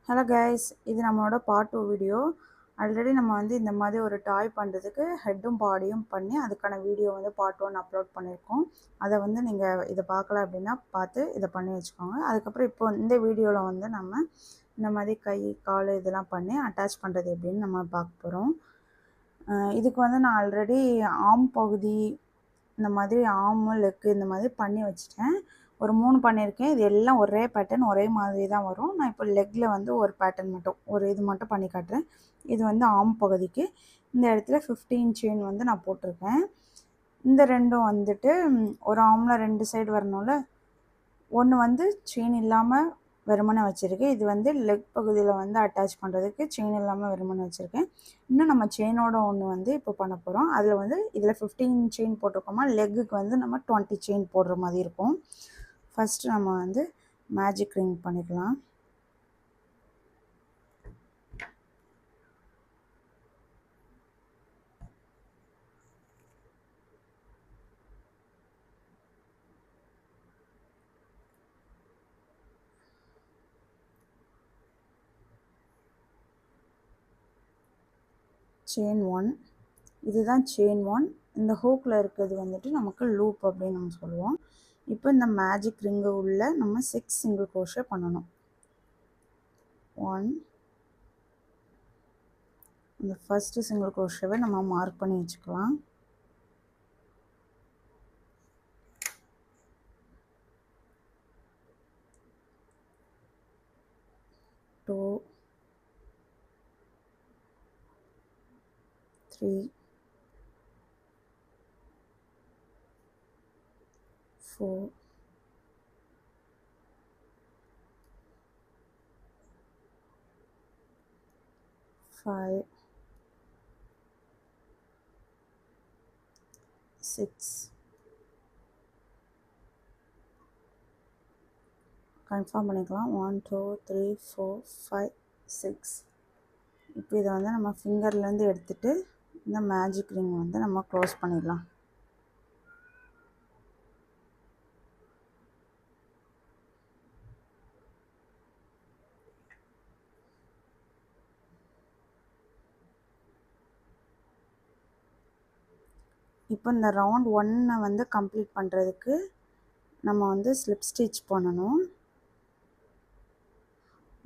Hello guys, இது நம்மளோட part 2 video. Already நம்ம வந்து இந்த மாதிரி ஒரு டாய் பண்ணுறதுக்கு ஹெட்டும் பாடியும் பண்ணி அதுக்கான வீடியோ வந்து பார்ட் 1 அப்லோட் பண்ணியிருக்கோம். அதை வந்து நீங்கள் இதை பார்க்கல அப்படின்னா பார்த்து இதை பண்ணி வச்சுக்கோங்க. அதுக்கப்புறம் இப்போ இந்த வீடியோவில் வந்து நம்ம இந்த மாதிரி கை கால் இதெல்லாம் பண்ணி அட்டாச் பண்ணுறது எப்படின்னு நம்ம பார்க்க போகிறோம். இதுக்கு வந்து நான் ஆல்ரெடி ஆம் பகுதி இந்த மாதிரி ஆமு லெக்கு இந்த மாதிரி பண்ணி வச்சுட்டேன். ஒரு 3 பண்ணியிருக்கேன். இது எல்லாம் ஒரே பேட்டர்ன் ஒரே மாதிரி தான் வரும். நான் இப்போ லெக்கில் வந்து ஒரு பேட்டர்ன் மட்டும் ஒரு இது மட்டும் பண்ணி காட்டுறேன். இது வந்து ஆம் பகுதிக்கு இந்த இடத்துல 15 செயின் வந்து நான் போட்டிருக்கேன். இந்த ரெண்டும் வந்துட்டு ஒரு ஆமில் 2 சைடு வரணும்ல, ஒன்று வந்து செயின் இல்லாமல் வெறுமனை வச்சுருக்கேன். இது வந்து லெக் பகுதியில் வந்து அட்டாச் பண்ணுறதுக்கு செயின் இல்லாமல் வெறுமனை வச்சுருக்கேன். இன்னும் நம்ம செயினோட ஒன்று வந்து இப்போ பண்ண போகிறோம். அதில் வந்து இதில் 15 செயின் போட்டிருக்கோமா, லெக்குக்கு வந்து நம்ம 20 செயின் போடுற மாதிரி இருக்கும். ஃபஸ்ட்டு நம்ம வந்து மேஜிக் ரிங் பண்ணிக்கலாம். செயின் 1, இதுதான் செயின் 1. இந்த ஹூக்கில் இருக்கிறது வந்துட்டு நமக்கு லூப் அப்படின்னு நம்ம சொல்லுவோம். இப்போ இந்த மேஜிக் ரிங்கு உள்ள நம்ம 6 சிங்கிள் crochet பண்ணணும். 1, இந்த ஃபஸ்ட்டு சிங்கிள் crochetவை நம்ம மார்க் பண்ணி வச்சுக்கலாம். 2, 3, 4, 5, 6. கன்ஃபார்ம் பண்ணிக்கலாம். 1, 2, 3, 4, 5, 6. இப்போ இதை வந்து நம்ம ஃபிங்கர்லேருந்து எடுத்துகிட்டு இந்த மேஜிக் ரிங் வந்து நம்ம க்ளோஸ் பண்ணிடலாம். இப்போ இந்த ரவுண்ட் 1 வந்து கம்ப்ளீட் பண்ணுறதுக்கு நம்ம வந்து ஸ்லிப் ஸ்டிச் பண்ணணும்.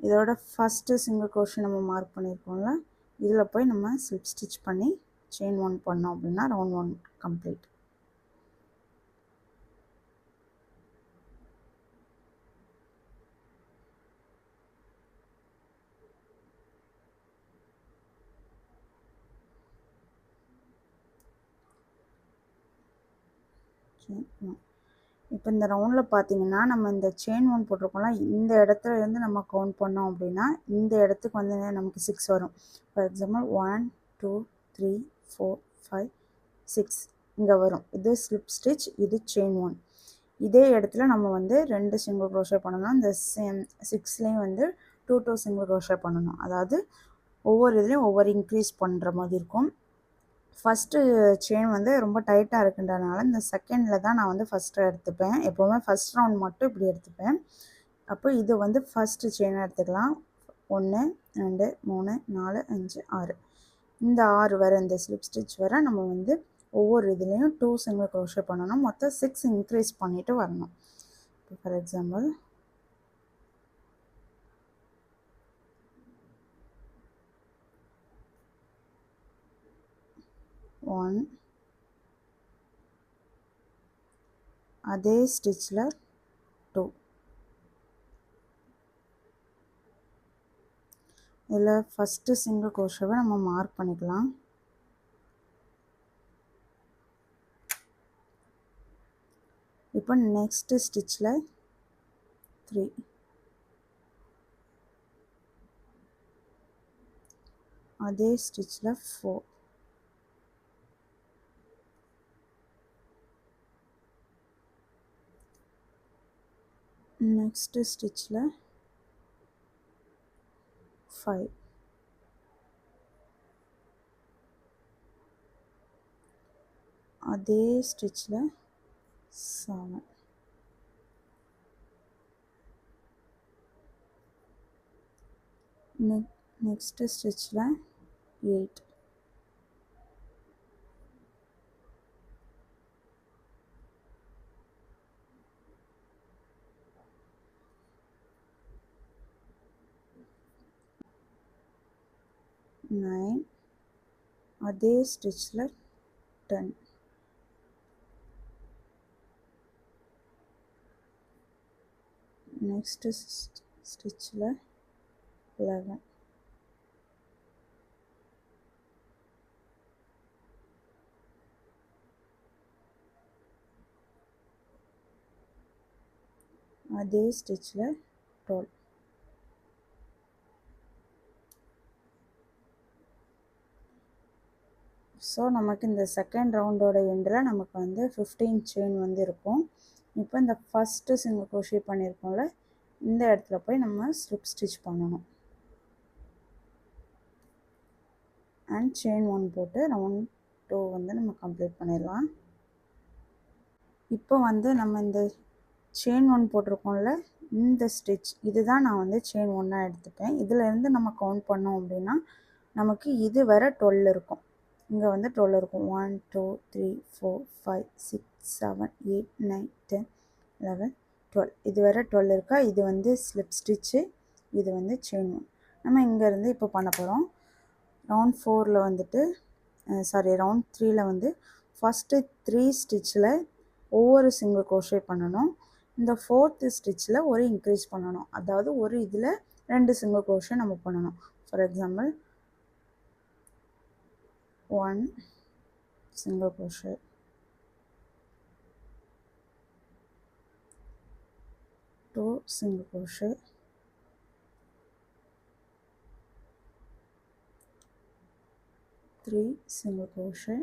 இதோட ஃபஸ்ட்டு சிங்கிள் crochet நம்ம மார்க் பண்ணியிருக்கோம்ல, இதில் போய் நம்ம ஸ்லிப் ஸ்டிச் பண்ணி செயின் 1 பண்ணோம் அப்படின்னா ரவுண்ட் 1 கம்ப்ளீட். இப்போ இந்த ரவுண்டில் பார்த்தீங்கன்னா நம்ம இந்த செயின் 1 போட்டிருக்கோம்ல, இந்த இடத்துல இருந்து நம்ம கவுண்ட் பண்ணோம் அப்படின்னா இந்த இடத்துக்கு வந்து நமக்கு 6 வரும். ஃபார் எக்ஸாம்பிள் 1, 2, 3, 4, 5, 6 இங்கே வரும். இது ஸ்லிப் ஸ்டிச், இது செயின் 1. இதே இடத்துல நம்ம வந்து 2 சிங்கிள் crochet பண்ணணும். இந்த 6லேயும் வந்து 2 சிங்கிள் crochet பண்ணணும். அதாவது ஒவ்வொரு இதுலேயும் ஒவ்வொரு இன்க்ரீஸ் பண்ணுற மாதிரி இருக்கும். ஃபஸ்ட்டு செயின் வந்து ரொம்ப டைட்டாக இருக்குன்றனால இந்த செகண்டில் தான் நான் வந்து ஃபஸ்ட்டு எடுத்துப்பேன். எப்போவுமே ஃபஸ்ட் ரவுண்ட் மட்டும் இப்படி எடுத்துப்பேன். அப்போ இது வந்து ஃபஸ்ட்டு செயினை எடுத்துக்கலாம். 1, 2, 3, 4, 5, 6. இந்த 6 வர இந்த ஸ்லிப் ஸ்டிச் வர நம்ம வந்து ஒவ்வொரு இதுலேயும் 2 சிங்கிள் crochet பண்ணணும். மொத்தம் 6 இன்க்ரீஸ் பண்ணிவிட்டு வரணும். இப்போ ஃபார் எக்ஸாம்பிள் 1, அதே ஸ்டிச்சில் 2. இதில் ஃபஸ்ட்டு சிங்கிள் crochetவை நம்ம மார்க் பண்ணிக்கலாம். இப்போ நெக்ஸ்ட்டு ஸ்டிச்சில் 3, அதே ஸ்டிச்சில் 4, நெக்ஸ்ட்டு ஸ்டிச்சில் 5, அதே ஸ்டிச்சில் 7, next stitchல 8, 9, அதே ஸ்டிச்சில் 10, நெக்ஸ்ட்டு ஸ்டிச்சில் 11, அதே ஸ்டிச்சில் 12. ஸோ நமக்கு இந்த செகண்ட் ரவுண்டோட எண்டில் நமக்கு வந்து 15 செயின் வந்து இருக்கும். இப்போ இந்த ஃபஸ்ட்டு சிங்கிள் crochet பண்ணியிருக்கோம்ல, இந்த இடத்துல போய் நம்ம ஸ்லிப் ஸ்டிச் பண்ணணும். அண்ட் செயின் 1 போட்டு ரவுண்ட் 2 வந்து நம்ம கம்ப்ளீட் பண்ணிடலாம். இப்போ வந்து நம்ம இந்த செயின் 1 போட்டிருக்கோம்ல, இந்த ஸ்டிச் இதுதான் நான் வந்து செயின் 1 எடுத்துப்பேன். இதிலேருந்து நம்ம கவுண்ட் பண்ணோம் அப்படின்னா நமக்கு இது வர 12 இருக்கும். இங்கே வந்து 12 இருக்கும். 1 2 3 4 5 6 7 8 9 10 11 12 இது வர 12 இருக்கா. இது வந்து ஸ்லிப் ஸ்டிச்சு, இது வந்து செயின் 1. நம்ம இங்கேருந்து இப்போ பண்ண போகிறோம். ரவுண்ட் 4ல் வந்துட்டு ரவுண்ட் 3ல் வந்து ஃபஸ்ட்டு 3 ஸ்டிச்சில் ஒவ்வொரு சிங்கிள் crochet பண்ணணும். இந்த 4th ஸ்டிச்சில் ஒரு இன்க்ரீஸ் பண்ணணும். அதாவது ஒரு இதில் 2 சிங்கிள் crochet நம்ம பண்ணணும். For example 1 single crochet, 2 single crochet, 3 single crochet,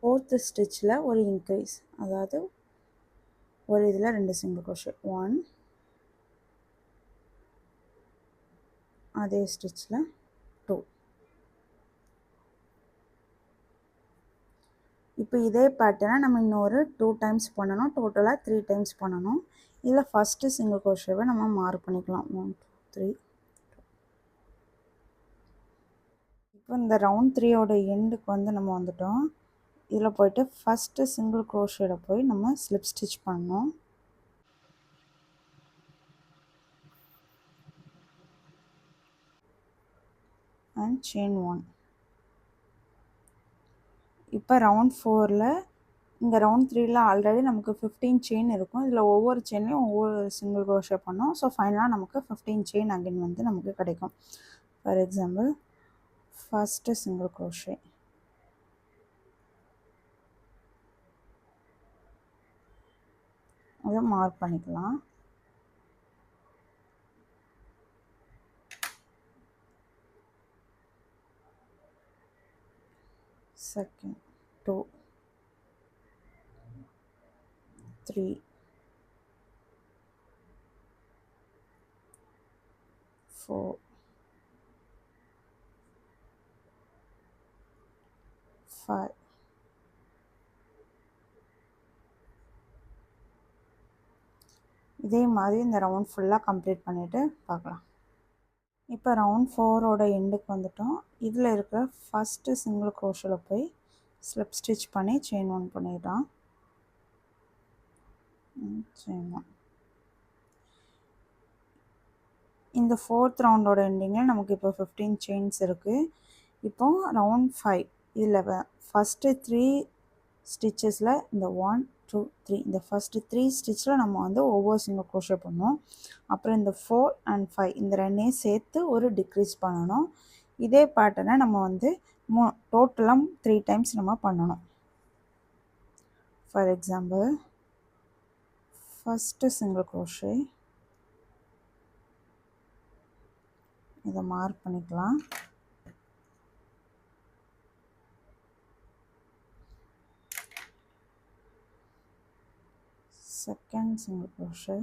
4th ஸ்டிச்சில் ஒரு இன்க்ரீஸ், அதாவது ஒரு இதில் 2 single crochet, 1 அதே ஸ்டிச்சில் 2. இப்போ இதே பேட்டர்னை நம்ம இன்னொரு 2 டைம்ஸ் பண்ணணும். டோட்டலாக 3 டைம்ஸ் பண்ணணும். இதில் ஃபஸ்ட்டு சிங்கிள் crochetவை நம்ம மார்க் பண்ணிக்கலாம். 1 2 3. இப்போ இந்த ரவுண்ட் 3யோட எண்டுக்கு வந்து நம்ம வந்துட்டோம். இதில் போய்ட்டு ஃபஸ்ட்டு சிங்கிள் crochetல போய் நம்ம ஸ்லிப் ஸ்டிச் பண்ணணும். And chain 1. இப்போ ரவுண்ட் 4ல் இங்கே ரவுண்ட் 3ல் ஆல்ரெடி நமக்கு 15 செயின் இருக்கும். இதில் ஒவ்வொரு செயின்லையும் ஒவ்வொரு சிங்கிள் crochet பண்ணோம். ஸோ ஃபைனலாக நமக்கு 15 செயின் அகைன் வந்து நமக்கு கிடைக்கும். For example first single crochet, அதை மார்க் பண்ணிக்கலாம். செகண்ட் 2 3 4 5 இதே மாதிரி இந்த ரவுண்ட் ஃபுல்லாக கம்ப்ளீட் பண்ணிவிட்டு பார்க்கலாம். இப்போ ரவுண்ட் 4ஓட எண்டுக்கு வந்துட்டோம். இதில் இருக்கிற ஃபஸ்ட்டு சிங்கிள் crochetல போய் ஸ்லிப் ஸ்டிச் பண்ணி செயின் 1 பண்ணிடலாம். செயின் 1. இந்த 4th ரவுண்டோட எண்டிங்கில் நமக்கு இப்போ 15 செயின்ஸ் இருக்குது. இப்போ ரவுண்ட் 5 இதில் ஃபஸ்ட்டு 3 ஸ்டிச்சஸில் இந்த 1 2 3 இந்த ஃபஸ்ட்டு 3 ஸ்டிச்சில் நம்ம வந்து ஒவ்வொரு சிங்கிள் crochet பண்ணுவோம். அப்புறம் இந்த 4 and 5 இந்த ரெண்டையும் சேர்த்து ஒரு டிக்ரீஸ் பண்ணணும். இதே பேட்டர்னை நம்ம வந்து டோட்டலாக 3 டைம்ஸ் நம்ம பண்ணணும். For example first single crochet, இதை மார்க் பண்ணிக்கலாம். Second single crochet,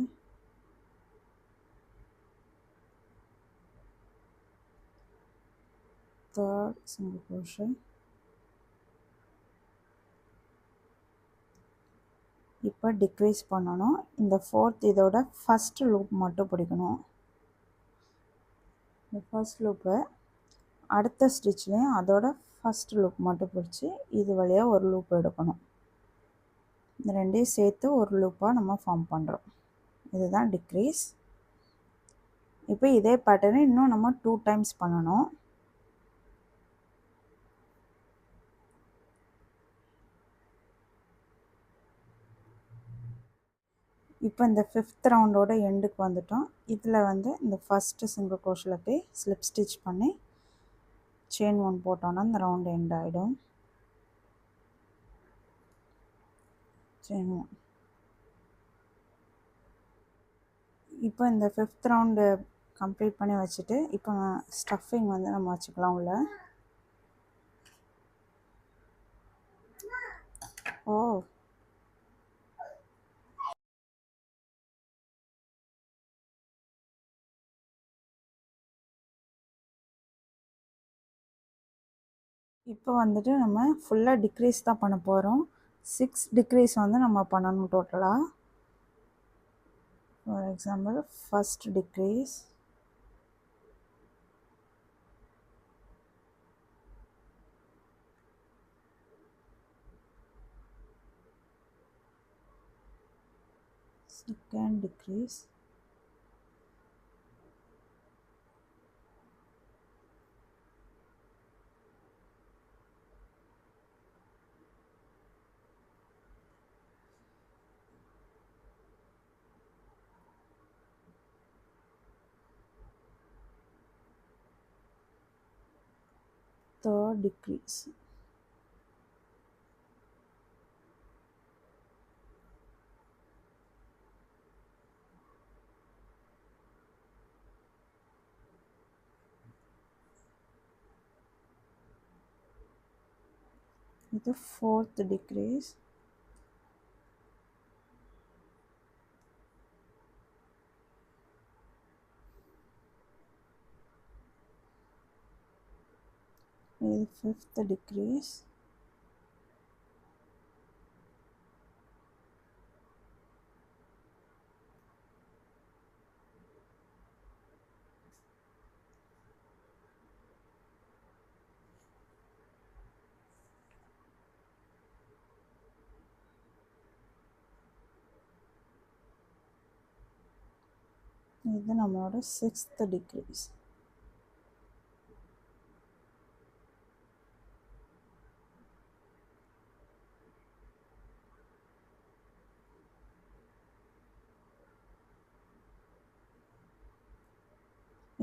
third single crochet, இப்போ டிக்ரீஸ் பண்ணணும். இந்த 4th இதோட ஃபர்ஸ்ட் லூப் மட்டும் பிடிக்கணும். இந்த ஃபர்ஸ்ட் லூப்பை அடுத்த ஸ்டிச்லேயும் அதோட ஃபர்ஸ்ட் லூப் மட்டும் பிடிச்சி இது வழியாக ஒரு லூப் எடுக்கணும். இந்த ரெண்டையும் சேர்த்து ஒரு லூப்பாக நம்ம ஃபார்ம் பண்ணுறோம். இதுதான் டிக்ரீஸ். இப்போ இதே பேட்டர்னை இன்னும் நம்ம 2 டைம்ஸ் பண்ணணும். இப்போ இந்த 5th ரவுண்டோட எண்டுக்கு வந்துட்டோம். இதில் வந்து இந்த ஃபஸ்ட்டு சிங்கிள் க்ரோஷில் போய் ஸ்லிப் ஸ்டிச் பண்ணி செயின் 1 போட்டோன்னா இந்த ரவுண்டு எண்ட் ஆகிடும். செயின் 1. இப்போ இந்த 5th ரவுண்டு கம்ப்ளீட் பண்ணி வச்சுட்டு இப்போ ஸ்டஃபிங் வந்து நம்ம வச்சுக்கலாம் உள்ள. ஓ இப்போ வந்துட்டு நம்ம ஃபுல்லாக டிக்ரீஸ் தான் பண்ண போகிறோம். 6 டிக்ரீஸ் வந்து நம்ம பண்ணணும் டோட்டலாக. For example first decrease, second decrease, third decrease. இது fourth decrease. இது fifth decrease. இது நம்மளோட 6th decrease.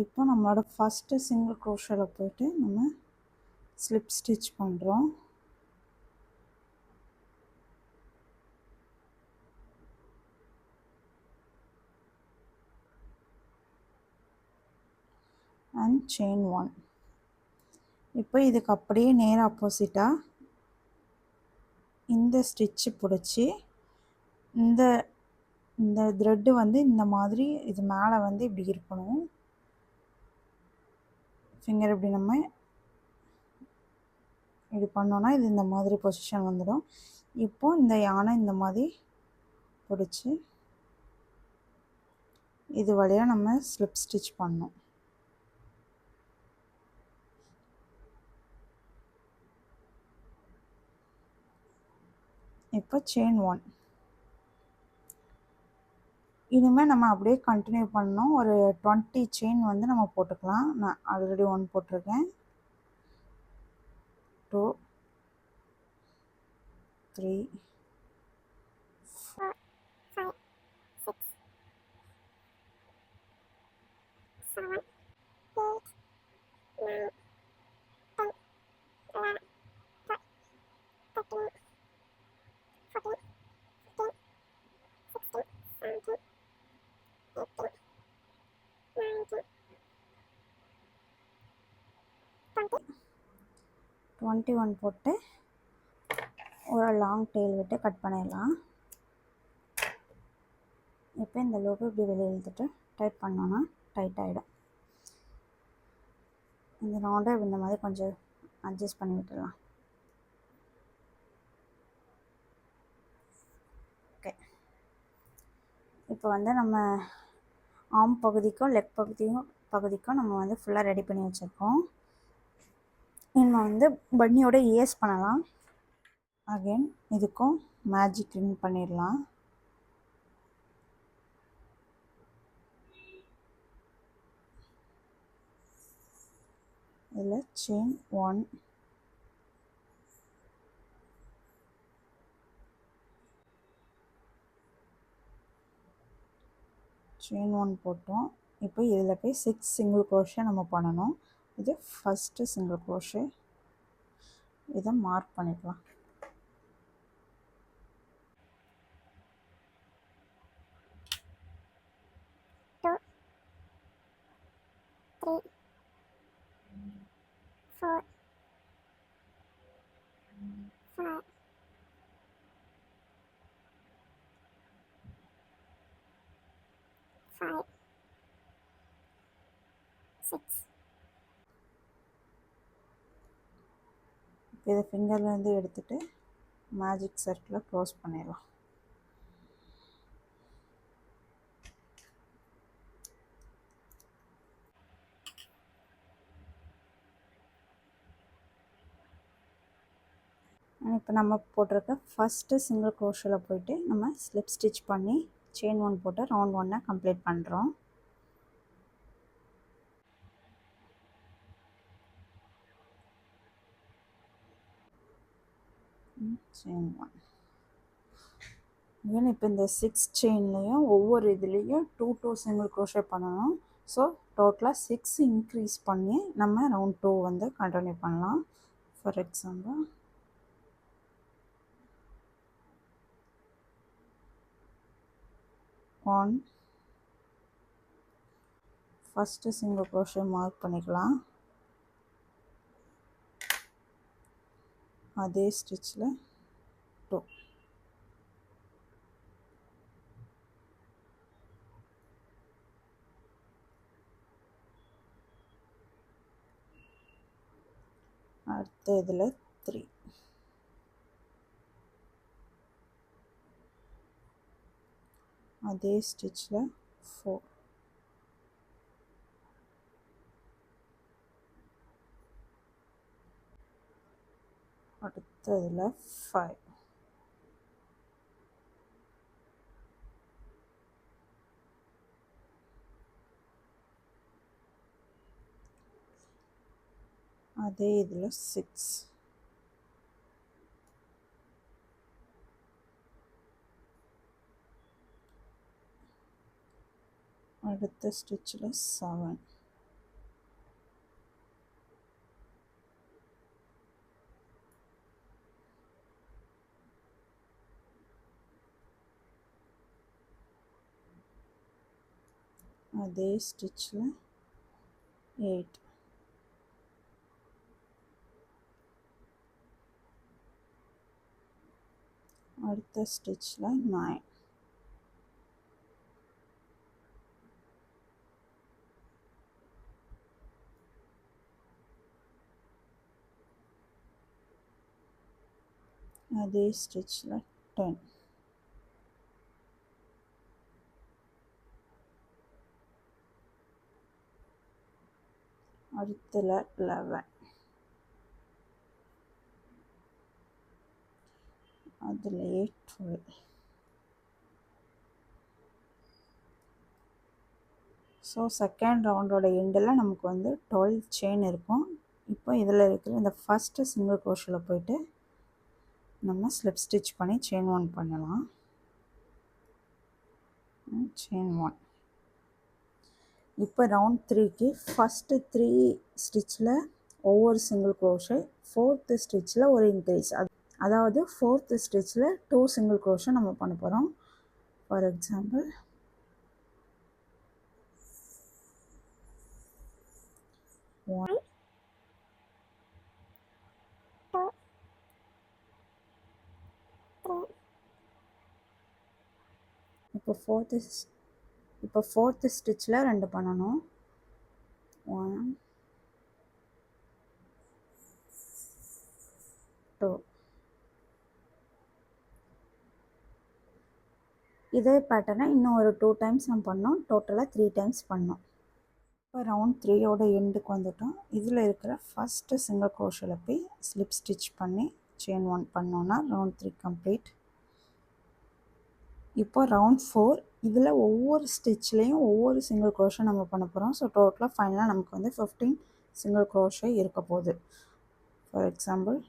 இப்போ நம்மளோட ஃபஸ்ட்டு சிங்கிள் க்ரோஷரில் போய்ட்டு நம்ம ஸ்லிப் ஸ்டிச் பண்ணுறோம். And chain 1. இப்போ இதுக்கு அப்படியே நேர் ஆப்போசிட்டாக இந்த ஸ்டிச்சு பிடிச்சி இந்த இந்த த்ரெட்டு வந்து இந்த மாதிரி இது மேலே வந்து இப்படி இருக்கணும். ஃபிங்கர் இப்படி நம்ம இப்படி பண்ணோன்னா இது இந்த மாதிரி பொசிஷன் வந்துடும். இப்போது இந்த யானை இந்த மாதிரி பிடிச்சி இது வழியாக நம்ம ஸ்லிப் ஸ்டிச் பண்ணோம். இப்போ செயின் 1. இனிமேல் நம்ம அப்படியே கண்டினியூ பண்ணோம். ஒரு 20 செயின் வந்து நம்ம போட்டுக்கலாம். நான் ஆல்ரெடி 1 போட்டிருக்கேன். 2, 3, 4, 5, 6, 7, 8, 9, 10, 11, 12, 13, 14, 15, 16, 17, 18, 19, 20. 21 போட்டு ஒரு லாங் டெயில் விட்டு கட் பண்ணிடலாம். இப்போ இந்த லூப்பு இப்படி வெளியே இழுத்துட்டு டைட் பண்ணோன்னா டைட் ஆகிடும். இந்த ரவுண்டை இந்த மாதிரி கொஞ்சம் அட்ஜஸ்ட் பண்ணி விட்டுடலாம். ஓகே, இப்போ வந்து நம்ம ஆர்ம் பகுதிக்கும் லெக் பகுதிக்கும் நம்ம வந்து ஃபுல்லாக ரெடி பண்ணி வச்சுருக்கோம். நம்ம வந்து பன்னியோட இயர்ஸ் பண்ணலாம். அகைன் இதுக்கும் மேஜிக் ரிங் பண்ணிடலாம். இதில் செயின் 1, செயின் 1 போட்டோம். இப்போ இதில் போய் 6 சிங்கிள் க்ரோஷே நம்ம பண்ணணும். இது ஃபஸ்ட்டு சிங்கிள் க்ரோஷே. இதை மார்க் பண்ணிக்கலாம். 2 3 4 5 5 6. இதை ஃபிங்கர்லேருந்து எடுத்துகிட்டு மேஜிக் சர்க்கிளை க்ளோஸ் பண்ணிடலாம். இப்போ நம்ம போட்டிருக்க ஃபஸ்ட்டு சிங்கிள் க்ரோஷில் போயிட்டு நம்ம ஸ்லிப் ஸ்டிச் பண்ணி செயின் 1 போட்டு ரவுண்ட் 1 கம்ப்ளீட் பண்ணுறோம். செயின் 1. ஈவன் இப்போ இந்த 6 செயின்லேயும் ஒவ்வொரு இதுலேயும் 2 சிங்கிள் க்ரோஷே பண்ணணும். ஸோ டோட்டலாக 6 இன்க்ரீஸ் பண்ணி நம்ம ரவுண்ட் 2 வந்து கண்டினியூ பண்ணலாம். For example 1 first single crochet mark பண்ணிக்கலாம். அதே ஸ்டிச்சில் 2. அடுத்த இதில் 3. அதே ஸ்டிச்சில் 4. அடுத்த இதில் 5. அதே இதில் 6. அடுத்த ஸ்டிச்சில் 7. அதே ஸ்டிச்சில் 8. அடுத்த ஸ்டிச்சில் 9. அதே ஸ்டிச்சில் 10. அடுத்தல 11. அதுலேயே 12. ஸோ செகண்ட் ரவுண்டோட எண்டில் நமக்கு வந்து 12 செயின் இருக்கும். இப்போ இதில் இருக்கிற இந்த ஃபஸ்ட்டு சிங்கிள் க்ரோஷில் போயிட்டு நம்ம ஸ்லிப் ஸ்டிச் பண்ணி செயின் 1 பண்ணலாம். செயின் 1. இப்போ ரவுண்ட் 3க்கு ஃபஸ்ட்டு 3 ஸ்டிச்சில் ஒவ்வொரு சிங்கிள் க்ரோஷே, 4th ஸ்டிச்சில் ஒரு இன்க்ரீஸ். அதாவது 4th ஸ்டிச்சில் 2 சிங்கிள் க்ரோஷே நம்ம பண்ண போகிறோம். ஃபார் எக்ஸாம்பிள் 1 2 3 இப்போ ஃபோர்த்து ஸ்டிச்சில் 2 பண்ணணும். 1 2. இதே பேட்டர்னை இன்னும் ஒரு 2 டைம்ஸ் நம்ம பண்ணோம். டோட்டலாக 3 டைம்ஸ் பண்ணோம். இப்போ ரவுண்ட் 3யோட எண்டுக்கு வந்துட்டோம். இதில் இருக்கிற ஃபஸ்ட்டு சிங்கிள் க்ரோஷேல போய் ஸ்லிப் ஸ்டிச் பண்ணி செயின் 1 பண்ணோன்னா ரவுண்ட் 3 கம்ப்ளீட். இப்போ ரவுண்ட் 4 இதில் ஒவ்வொரு ஸ்டிச்லேயும் ஒவ்வொரு சிங்கிள் க்ரோஷே நம்ம பண்ண போகிறோம். ஸோ டோட்டலாக ஃபைனலாக நமக்கு வந்து 15 சிங்கிள் க்ரோஷே இருக்க போகுது. For example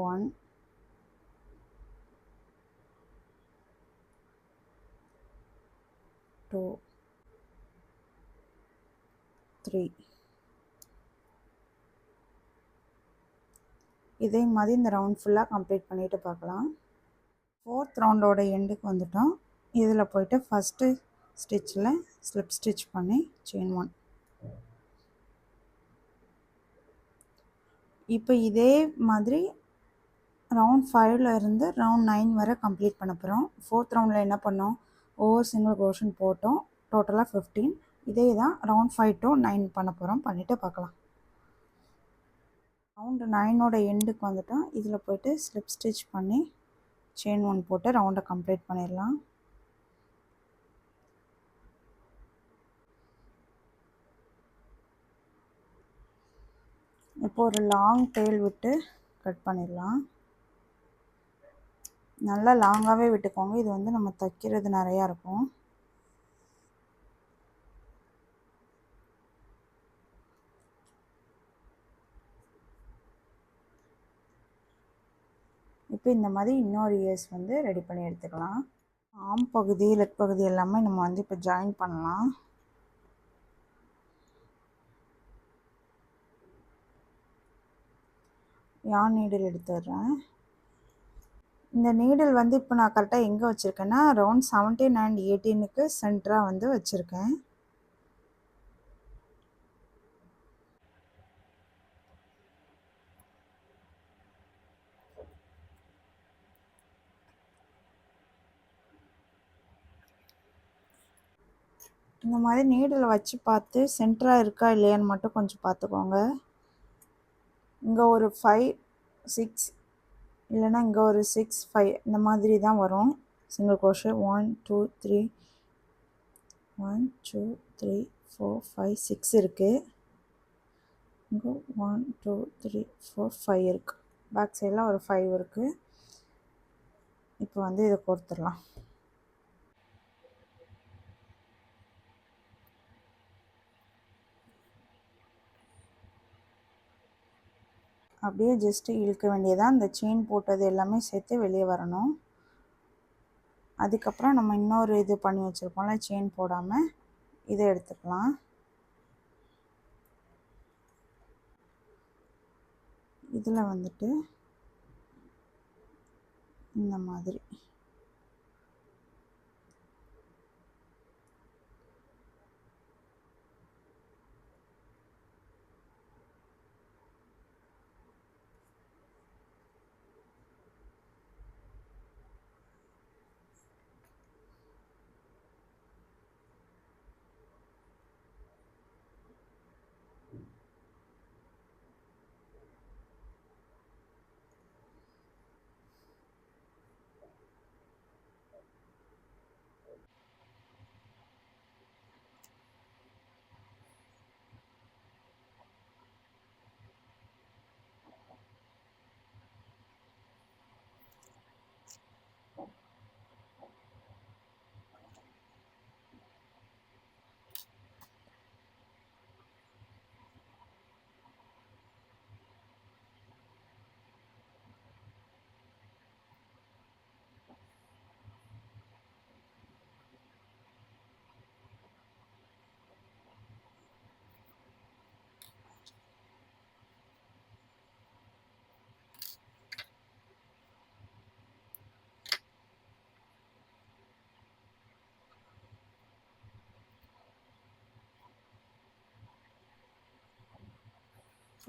1 2 3. இதே மாதிரி இந்த ரவுண்ட் ஃபுல்லாக கம்ப்ளீட் பண்ணிவிட்டு பார்க்கலாம். 4th ரவுண்டோட எண்டுக்கு வந்துட்டோம். இதில் போய்ட்டு ஃபஸ்ட்டு ஸ்டிச்சில் ஸ்லிப் ஸ்டிச் பண்ணி செயின் 1. இப்போ இதே மாதிரி ரவுண்ட் 5ல் இருந்து ரவுண்ட் 9 வரை கம்ப்ளீட் பண்ண போகிறோம். 4th ரவுண்டில் என்ன பண்ணோம், ஒவ்வொரு சிங்கிள் க்ரோஷன் போட்டோம். டோட்டலாக 15. இதே தான் ரவுண்ட் 5 to 9 பண்ண போகிறோம். பண்ணிவிட்டு பார்க்கலாம். ரவுண்டு 9ஓட எண்டுக்கு வந்துட்டோம். இதில் போய்ட்டு ஸ்லிப் ஸ்டிச் பண்ணி செயின் 1 போட்டு ரவுண்டை கம்ப்ளீட் பண்ணிடலாம். இப்போ ஒரு லாங் டெயில் விட்டு கட் பண்ணிடலாம். நல்லா லாங்காகவே விட்டுக்கோங்க. இது வந்து நம்ம தைக்கிறது நிறையா இருக்கும். இப்போ இந்த மாதிரி இன்னொரு இயர்ஸ் வந்து ரெடி பண்ணி எடுத்துக்கலாம். ஆம் பகுதி லெக் பகுதி எல்லாமே நம்ம வந்து இப்போ ஜாயின் பண்ணலாம். யான் நீடில் எடுத்துடுறேன். இந்த நீடில் வந்து இப்போ நான் கரெக்டாக எங்கே வச்சுருக்கேன்னா ரவுண்ட் 17 and 18க்கு சென்டராக வந்து வச்சுருக்கேன். இந்த மாதிரி நீடில் வச்சு பார்த்து சென்டராக இருக்கா இல்லையான்னு மட்டும் கொஞ்சம் பார்த்துக்கோங்க. இங்கே ஒரு 5 6 இல்லைன்னா இங்கே ஒரு 6 5 இந்த மாதிரி தான் வரும் சிங்கிள் க்ரோஷே. 1 2 3 1 2 3 4 5 6 இருக்குது. இங்கே 1 2 3 4 5 இருக்குது. பேக் சைடில் ஒரு 5 இருக்குது. இப்போ வந்து இதை கோர்த்துடலாம். அப்படியே ஜஸ்ட்டு இழுக்க வேண்டியதான். இந்த செயின் போட்டது எல்லாமே சேர்த்து வெளியே வரணும். அதுக்கப்புறம் நம்ம இன்னொரு இது பண்ணி வச்சுருக்கோம்ல செயின் போடாமல், இதை எடுத்துக்கலாம். இதில் வந்துட்டு இந்த மாதிரி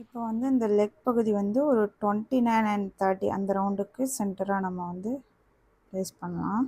இப்போ வந்து இந்த லெக் பகுதி வந்து ஒரு 29 and 30 அந்த ரவுண்டுக்கு சென்டராக நம்ம வந்து ப்ளேஸ் பண்ணலாம்.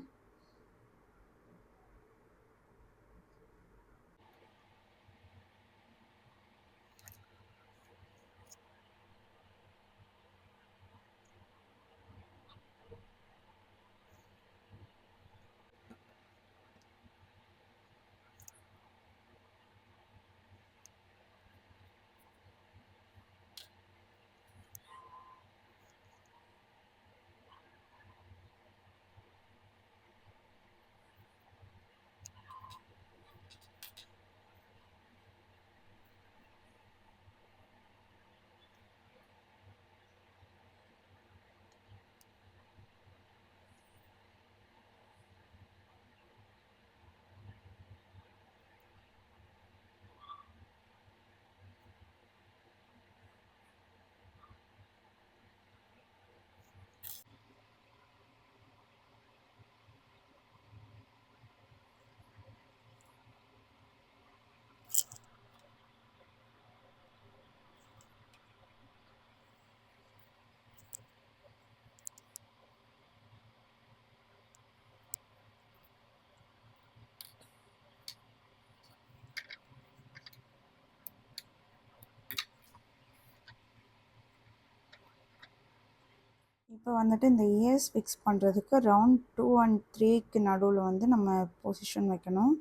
இப்போ வந்துட்டு இந்த இயர்ஸ் ஃபிக்ஸ் பண்ணுறதுக்கு ரவுண்ட் 2 and 3க்கு நடுவில் வந்து நம்ம பொசிஷன் வைக்கணும்.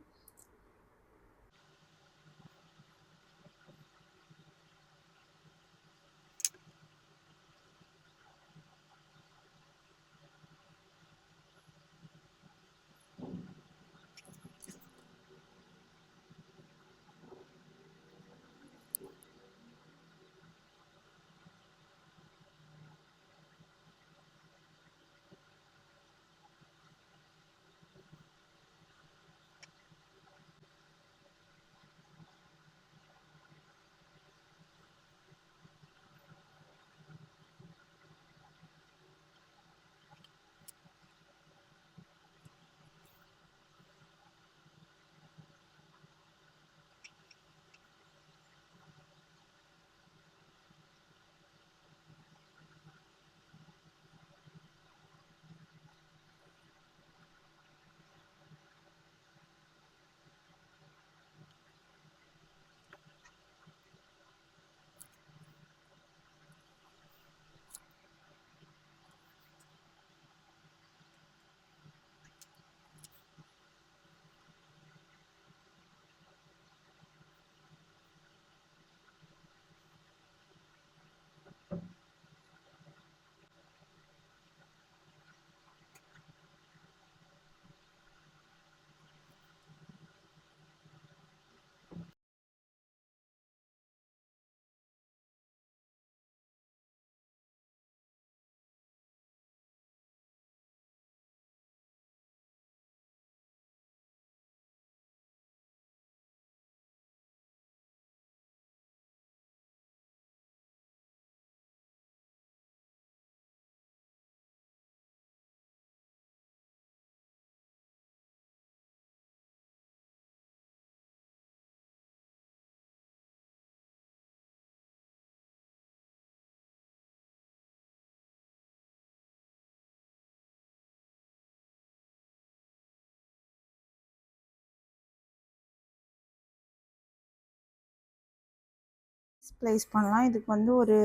ப்ளேஸ் பண்ணலாம். இதுக்கு வந்து ஒரு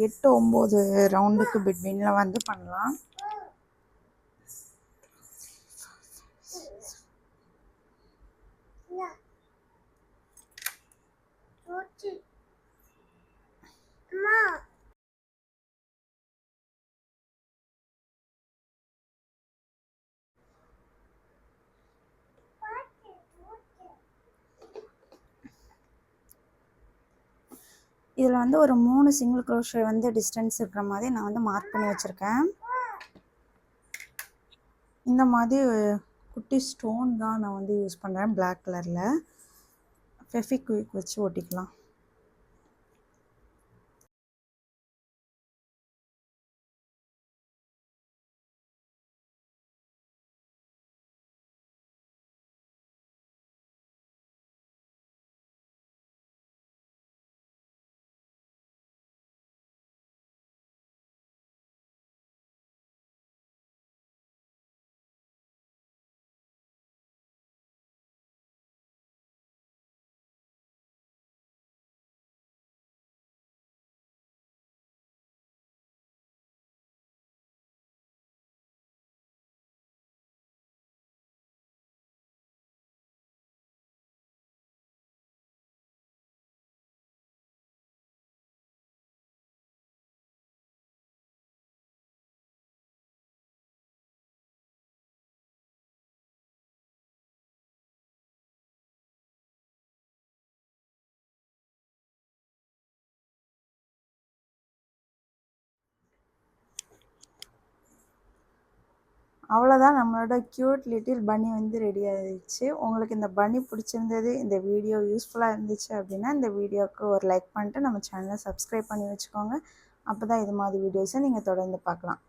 8-9 ரவுண்டுக்கு பிட்வீனில் வந்து பண்ணலாம். இதில் வந்து ஒரு 3 சிங்கிள் க்ரோஷே வந்து டிஸ்டன்ஸ் இருக்கிற மாதிரி நான் வந்து மார்க் பண்ணி வச்சுருக்கேன். இந்த மாதிரி குட்டி ஸ்டோன் தான் நான் வந்து யூஸ் பண்ணுறேன் பிளாக் கலரில். ஃபெவிக்விக் வச்சு ஒட்டிக்கலாம். அவ்வளோதான், நம்மளோட க்யூட் லிட்டில் பன்னி வந்து ரெடி ஆகிடுச்சு. உங்களுக்கு இந்த பன்னி பிடிச்சிருந்தது, இந்த வீடியோ யூஸ்ஃபுல்லாக இருந்துச்சு அப்படின்னா இந்த வீடியோவுக்கு ஒரு லைக் பண்ணிட்டு நம்ம சேனலை சப்ஸ்கிரைப் பண்ணி வச்சுக்கோங்க. அப்போ தான் இது மாதிரி வீடியோஸை நீங்கள் தொடர்ந்து பார்க்கலாம்.